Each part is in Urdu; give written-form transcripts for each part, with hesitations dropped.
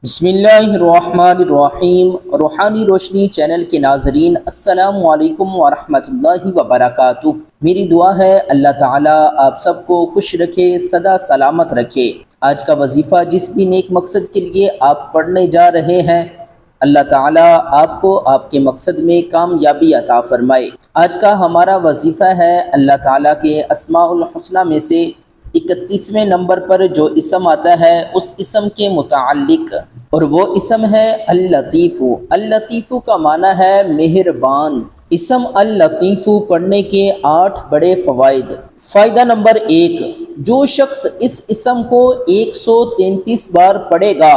بسم اللہ الرحمن الرحیم۔ روحانی روشنی چینل کے ناظرین، السلام علیکم ورحمۃ اللہ وبرکاتہ۔ میری دعا ہے اللہ تعالیٰ آپ سب کو خوش رکھے، سدا سلامت رکھے۔ آج کا وظیفہ جس بھی نیک مقصد کے لیے آپ پڑھنے جا رہے ہیں، اللہ تعالیٰ آپ کو آپ کے مقصد میں کامیابی عطا فرمائے۔ آج کا ہمارا وظیفہ ہے اللہ تعالیٰ کے اسماء الحسنی میں سے 31ویں نمبر پر جو اسم آتا ہے اس اسم کے متعلق، اور وہ اسم ہے اللطیف۔ اللطیف کا معنی ہے مہربان۔ اسم اللطیف پڑھنے کے 8 بڑے فوائد۔ فائدہ نمبر 1، جو شخص اس اسم کو 133 بار پڑھے گا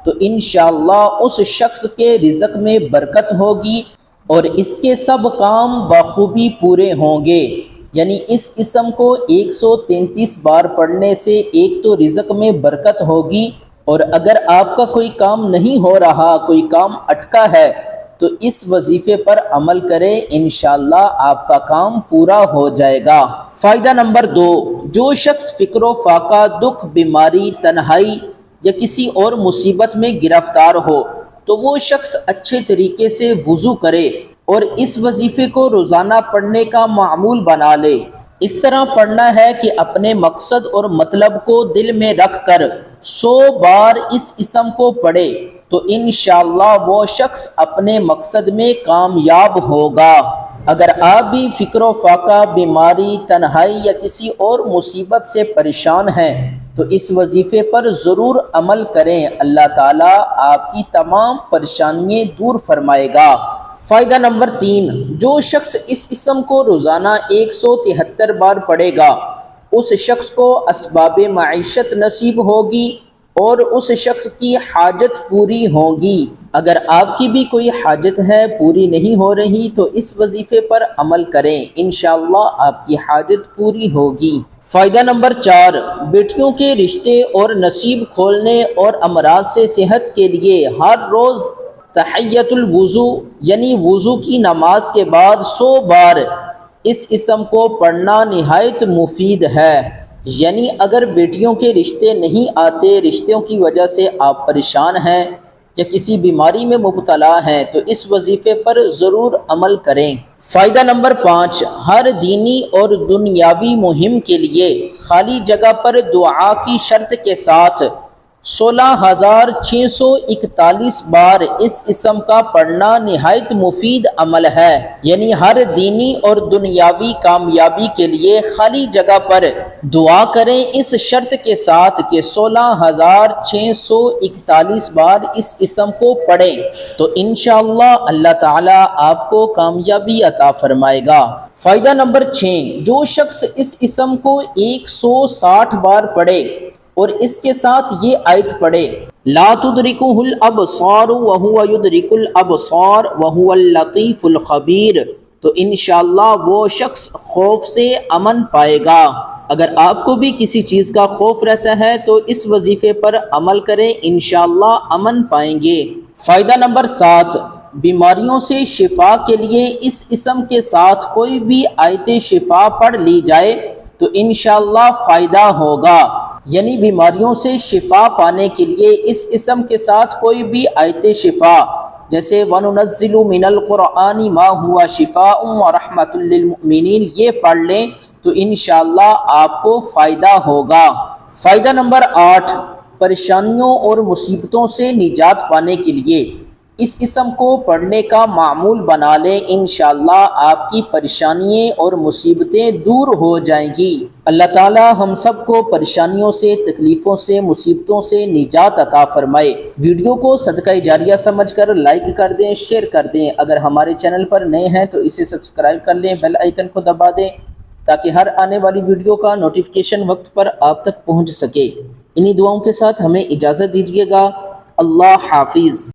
تو انشاءاللہ اس شخص کے رزق میں برکت ہوگی اور اس کے سب کام بخوبی پورے ہوں گے۔ یعنی اس اسم کو 133 بار پڑھنے سے ایک تو رزق میں برکت ہوگی، اور اگر آپ کا کوئی کام نہیں ہو رہا، کوئی کام اٹکا ہے، تو اس وظیفے پر عمل کریں، انشاءاللہ آپ کا کام پورا ہو جائے گا۔ فائدہ نمبر 2، جو شخص فکر و فاقہ، دکھ، بیماری، تنہائی یا کسی اور مصیبت میں گرفتار ہو تو وہ شخص اچھے طریقے سے وضو کرے اور اس وظیفے کو روزانہ پڑھنے کا معمول بنا لے۔ اس طرح پڑھنا ہے کہ اپنے مقصد اور مطلب کو دل میں رکھ کر 100 بار اس اسم کو پڑھے تو انشاءاللہ وہ شخص اپنے مقصد میں کامیاب ہوگا۔ اگر آپ بھی فکر و فاقہ، بیماری، تنہائی یا کسی اور مصیبت سے پریشان ہیں تو اس وظیفے پر ضرور عمل کریں، اللہ تعالیٰ آپ کی تمام پریشانیاں دور فرمائے گا۔ فائدہ نمبر 3، جو شخص اس اسم کو روزانہ 173 بار پڑھے گا اس شخص کو اسباب معیشت نصیب ہوگی اور اس شخص کی حاجت پوری ہوگی۔ اگر آپ کی بھی کوئی حاجت ہے، پوری نہیں ہو رہی، تو اس وظیفے پر عمل کریں، انشاءاللہ آپ کی حاجت پوری ہوگی۔ فائدہ نمبر 4، بیٹیوں کے رشتے اور نصیب کھولنے اور امراض سے صحت کے لیے ہر روز تحیۃ الوضو یعنی وضو کی نماز کے بعد 100 بار اس اسم کو پڑھنا نہایت مفید ہے۔ یعنی اگر بیٹیوں کے رشتے نہیں آتے، رشتوں کی وجہ سے آپ پریشان ہیں یا کسی بیماری میں مبتلا ہیں تو اس وظیفے پر ضرور عمل کریں۔ فائدہ نمبر 5، ہر دینی اور دنیاوی مہم کے لیے خالی جگہ پر دعا کی شرط کے ساتھ 16,641 بار اس اسم کا پڑھنا نہایت مفید عمل ہے۔ یعنی ہر دینی اور دنیاوی کامیابی کے لیے خالی جگہ پر دعا کریں اس شرط کے ساتھ کہ 16,641 بار اس اسم کو پڑھیں تو انشاءاللہ اللہ تعالیٰ آپ کو کامیابی عطا فرمائے گا۔ فائدہ نمبر 6، جو شخص اس اسم کو 160 بار پڑھے اور اس کے ساتھ یہ آیت پڑھے، لا تدرکہ الابصار وہو یدرک الابصار وہو اللطیف الخبیر، تو انشاءاللہ وہ شخص خوف سے امن پائے گا۔ اگر آپ کو بھی کسی چیز کا خوف رہتا ہے تو اس وظیفے پر عمل کریں، انشاءاللہ امن پائیں گے۔ فائدہ نمبر 7، بیماریوں سے شفا کے لیے اس اسم کے ساتھ کوئی بھی آیت شفا پڑھ لی جائے تو انشاءاللہ فائدہ ہوگا۔ یعنی بیماریوں سے شفا پانے کے لیے اس اسم کے ساتھ کوئی بھی آیت شفا، جیسے وَنُنَزِّلُ مِنَ الْقُرْآنِ مَا هُوَ شِفَاءٌ وَرَحْمَةٌ لِّلْمُؤْمِنِينَ یہ پڑھ لیں تو انشاءاللہ آپ کو فائدہ ہوگا۔ فائدہ نمبر 8، پریشانیوں اور مصیبتوں سے نجات پانے کے لیے اس اسم کو پڑھنے کا معمول بنا لیں، انشاءاللہ آپ کی پریشانیاں اور مصیبتیں دور ہو جائیں گی۔ اللہ تعالی ہم سب کو پریشانیوں سے، تکلیفوں سے، مصیبتوں سے نجات عطا فرمائے۔ ویڈیو کو صدقہ جاریہ سمجھ کر لائک کر دیں، شیئر کر دیں۔ اگر ہمارے چینل پر نئے ہیں تو اسے سبسکرائب کر لیں، بیل آئیکن کو دبا دیں تاکہ ہر آنے والی ویڈیو کا نوٹیفیکیشن وقت پر آپ تک پہنچ سکے۔ انہی دعاؤں کے ساتھ ہمیں اجازت دیجیے گا۔ اللہ حافظ۔